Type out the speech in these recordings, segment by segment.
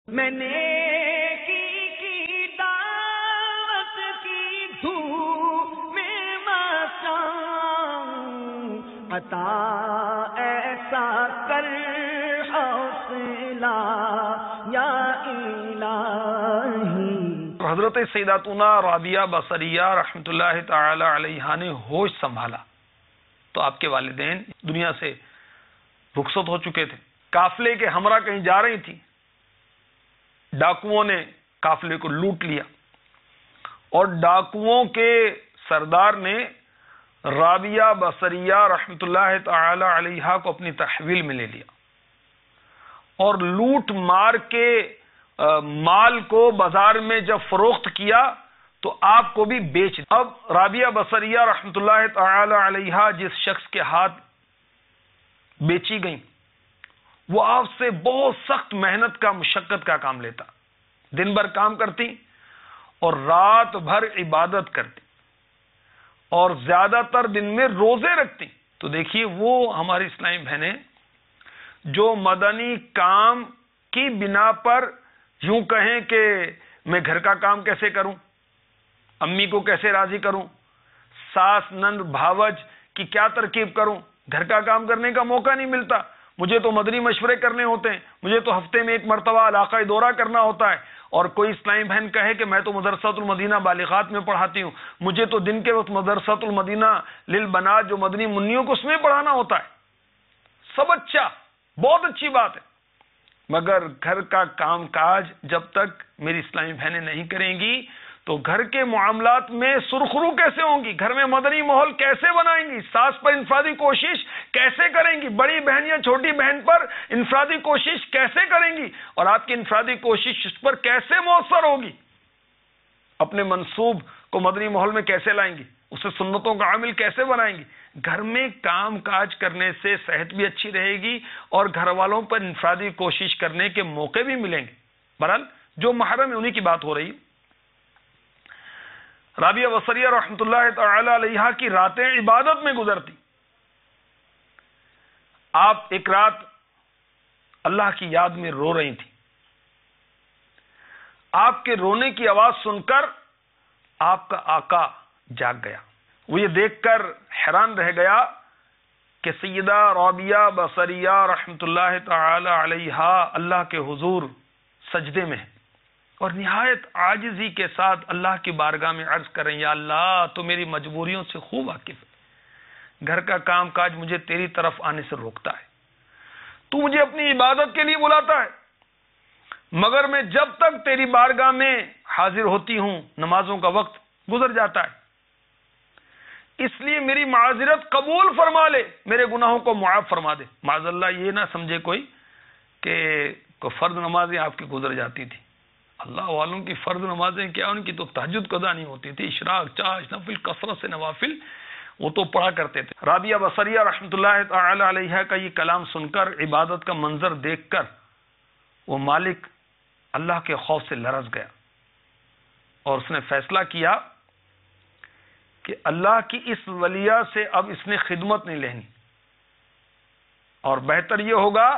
میں نے کی دعوت کی دھوم میں مچاؤں، عطا ایسا کر حوصلہ یا الہی۔ حضرت سیداتنا رابعہ بصریہ رحمۃ اللہ تعالی علیہ نے ہوش سنبھالا تو آپ کے والدین دنیا سے رخصت ہو چکے تھے۔ قافلے کے ہمراہ کہیں جا رہی تھی، ڈاکوؤں نے قافلے کو لوٹ لیا اور ڈاکوؤں کے سردار نے رابعہ بصریہ رحمۃ اللہ تعالی علیہ کو اپنی تحویل میں لے لیا اور لوٹ مار کے مال کو بازار میں جب فروخت کیا تو آپ کو بھی بیچ دیا۔ اب رابعہ بصریہ رحمۃ اللہ تعالی علیہ جس شخص کے ہاتھ بیچی گئیں وہ آپ سے بہت سخت محنت کا مشقت کا کام لیتا، دن بھر کام کرتی اور رات بھر عبادت کرتی اور زیادہ تر دن میں روزے رکھتی۔ تو دیکھیے وہ ہماری اسلامی بہنیں جو مدنی کام کی بنا پر یوں کہیں کہ میں گھر کا کام کیسے کروں، امی کو کیسے راضی کروں، ساس نند بھاوج کی کیا ترکیب کروں، گھر کا کام کرنے کا موقع نہیں ملتا، مجھے تو مدنی مشورے کرنے ہوتے ہیں، مجھے تو ہفتے میں ایک مرتبہ علاقائی دورہ کرنا ہوتا ہے، اور کوئی اسلامی بہن کہے کہ میں تو مدرسۃ المدینہ بالغات میں پڑھاتی ہوں، مجھے تو دن کے وقت مدرسۃ المدینہ للبنات جو مدنی منیوں کو اس میں پڑھانا ہوتا ہے۔ سب اچھا، بہت اچھی بات ہے، مگر گھر کا کام کاج جب تک میری اسلامی بہنیں نہیں کریں گی تو گھر کے معاملات میں سرخرو کیسے ہوں گی، گھر میں مدنی ماحول کیسے بنائیں گی، ساس پر انفرادی کوشش کیسے کریں گی، بڑی بہن یا چھوٹی بہن پر انفرادی کوشش کیسے کریں گی، اور آپ کی انفرادی کوشش اس پر کیسے مؤثر ہوگی، اپنے منصوب کو مدنی ماحول میں کیسے لائیں گی، اسے سنتوں کا عامل کیسے بنائیں گی۔ گھر میں کام کاج کرنے سے صحت بھی اچھی رہے گی اور گھر والوں پر انفرادی کوشش کرنے کے موقع بھی ملیں گے۔ بہرحال جو محرم ہے انہی کی بات ہو رہی ہے۔ رابعہ بصریہ رحمۃ اللہ تعالی علیہ کی راتیں عبادت میں گزرتی۔ آپ ایک رات اللہ کی یاد میں رو رہی تھی، آپ کے رونے کی آواز سن کر آپ کا آقا جاگ گیا۔ وہ یہ دیکھ کر حیران رہ گیا کہ سیدہ رابعہ بصریہ رحمۃ اللہ تعالی علیہ اللہ کے حضور سجدے میں ہیں اور نہایت عاجزی کے ساتھ اللہ کی بارگاہ میں عرض کریں، یا اللہ تو میری مجبوریوں سے خوب واقف ہے، گھر کا کام کاج مجھے تیری طرف آنے سے روکتا ہے، تو مجھے اپنی عبادت کے لیے بلاتا ہے، مگر میں جب تک تیری بارگاہ میں حاضر ہوتی ہوں نمازوں کا وقت گزر جاتا ہے، اس لیے میری معذرت قبول فرما لے، میرے گناہوں کو معاف فرما دے۔ معاذ اللہ یہ نہ سمجھے کوئی کہ فرض نمازیں آپ کی گزر جاتی تھی، اللہ والوں کی فرض نمازیں کیا، ان کی تو تہجد قضا نہیں ہوتی تھی، اشراق چاش نفل کثرت سے نوافل وہ تو پڑھا کرتے تھے۔ رابعہ بصریہ رحمۃ اللہ تعالی علیہ کا یہ کلام سن کر، عبادت کا منظر دیکھ کر وہ مالک اللہ کے خوف سے لرز گیا اور اس نے فیصلہ کیا کہ اللہ کی اس ولیہ سے اب اس نے خدمت نہیں لینی، اور بہتر یہ ہوگا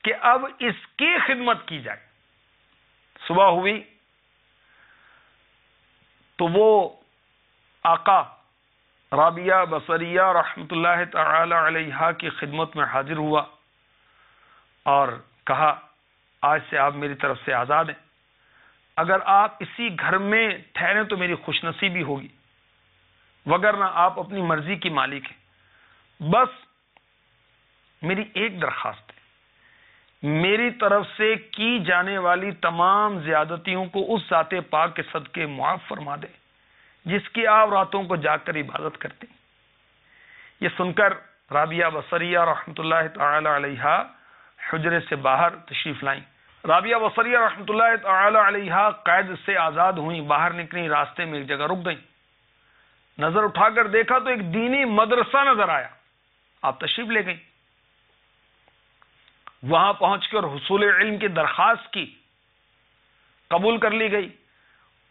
کہ اب اس کی خدمت کی جائے۔ صبح ہوئی تو وہ آقا رابعہ بصریہ رحمۃ اللہ تعالی علیہ کی خدمت میں حاضر ہوا اور کہا، آج سے آپ میری طرف سے آزاد ہیں، اگر آپ اسی گھر میں ٹھہریں تو میری خوش نصیبی ہوگی، وگرنہ آپ اپنی مرضی کی مالک ہیں۔ بس میری ایک درخواست ہے، میری طرف سے کی جانے والی تمام زیادتیوں کو اس ذات پاک کے صدقے معاف فرما دے جس کی آپ راتوں کو جاگ کر عبادت کرتے۔ یہ سن کر رابعہ بصریہ رحمۃ اللہ تعالی علیہ حجرے سے باہر تشریف لائیں۔ رابعہ بصریہ رحمۃ اللہ تعالی علیہ قید سے آزاد ہوئیں، باہر نکلیں، راستے میں ایک جگہ رک گئیں، نظر اٹھا کر دیکھا تو ایک دینی مدرسہ نظر آیا، آپ تشریف لے گئیں، وہاں پہنچ کر حصول علم کی درخواست کی، قبول کر لی گئی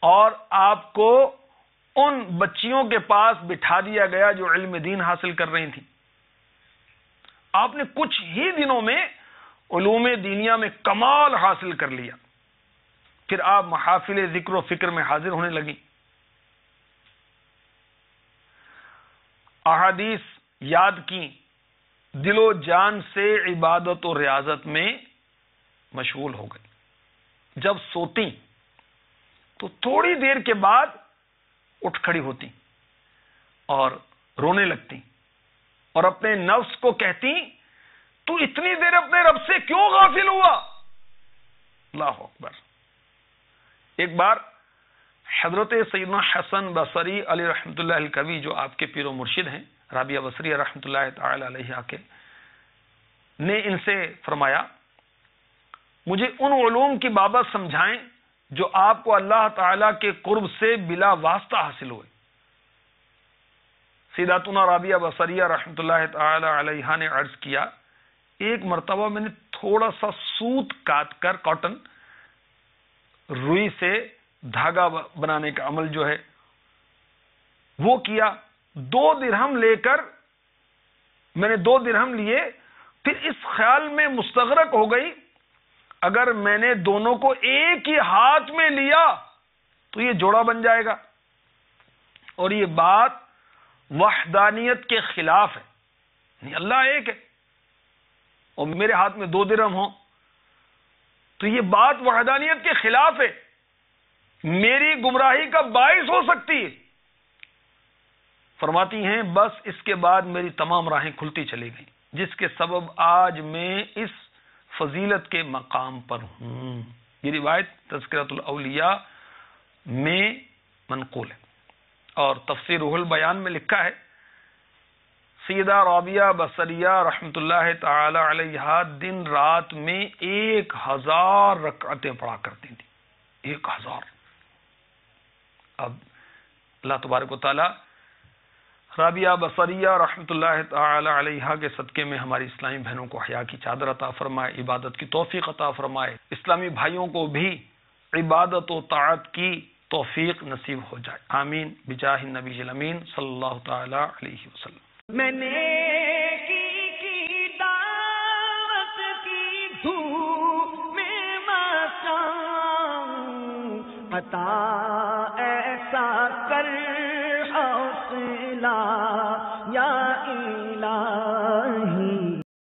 اور آپ کو ان بچیوں کے پاس بٹھا دیا گیا جو علم دین حاصل کر رہی تھیں۔ آپ نے کچھ ہی دنوں میں علوم دینیا میں کمال حاصل کر لیا، پھر آپ محافل ذکر و فکر میں حاضر ہونے لگیں، احادیث یاد کی، دل و جان سے عبادت و ریاضت میں مشغول ہو گئی۔ جب سوتی تو تھوڑی دیر کے بعد اٹھ کھڑی ہوتی اور رونے لگتی اور اپنے نفس کو کہتی تو اتنی دیر اپنے رب سے کیوں غافل ہوا؟ اللہ اکبر۔ ایک بار حضرت سیدنا حسن بصری علی رحمۃ اللہ الکوی، جو آپ کے پیر و مرشد ہیں، رابعہ بصری رحمۃ اللہ تعالی علیہ کے، نے ان سے فرمایا مجھے ان علوم کی بابت سمجھائیں جو آپ کو اللہ تعالی کے قرب سے بلا واسطہ حاصل ہوئے۔ سیداتنا رابعہ بصریہ رحمۃ اللہ تعالی علیہ نے عرض کیا، ایک مرتبہ میں نے تھوڑا سا سوت کاٹ کر، کاٹن روئی سے دھاگا بنانے کا عمل جو ہے وہ کیا، 2 درہم لے کر میں نے 2 درہم لیے، پھر اس خیال میں مستغرق ہو گئی اگر میں نے دونوں کو ایک ہی ہاتھ میں لیا تو یہ جوڑا بن جائے گا، اور یہ بات وحدانیت کے خلاف ہے، یعنی اللہ ایک ہے اور میرے ہاتھ میں 2 درہم ہوں تو یہ بات وحدانیت کے خلاف ہے، میری گمراہی کا باعث ہو سکتی ہے۔ فرماتی ہیں بس اس کے بعد میری تمام راہیں کھلتی چلی گئیں، جس کے سبب آج میں اس فضیلت کے مقام پر ہوں۔ یہ روایت تذکرۃ الاولیاء میں منقول ہے، اور تفسیر روح البیان میں لکھا ہے سیدہ رابعہ بصریہ رحمۃ اللہ تعالی علیہ دن رات میں 1000 رکعتیں پڑھا کرتی تھی، 1000۔ اب اللہ تبارک و تعالی رابعہ بصریہ رحمۃ اللہ تعالی علیہ کے صدقے میں ہماری اسلامی بہنوں کو حیا کی چادر عطا فرمائے، عبادت کی توفیق عطا فرمائے، اسلامی بھائیوں کو بھی عبادت و طاعت کی توفیق نصیب ہو جائے، آمین بجاہ النبی الامین صلی اللہ تعالی علیہ وسلم۔ میں نے کی دعوت کی دھوم میں مچاؤں، عطا ایسا کر حوصلہ یا الہی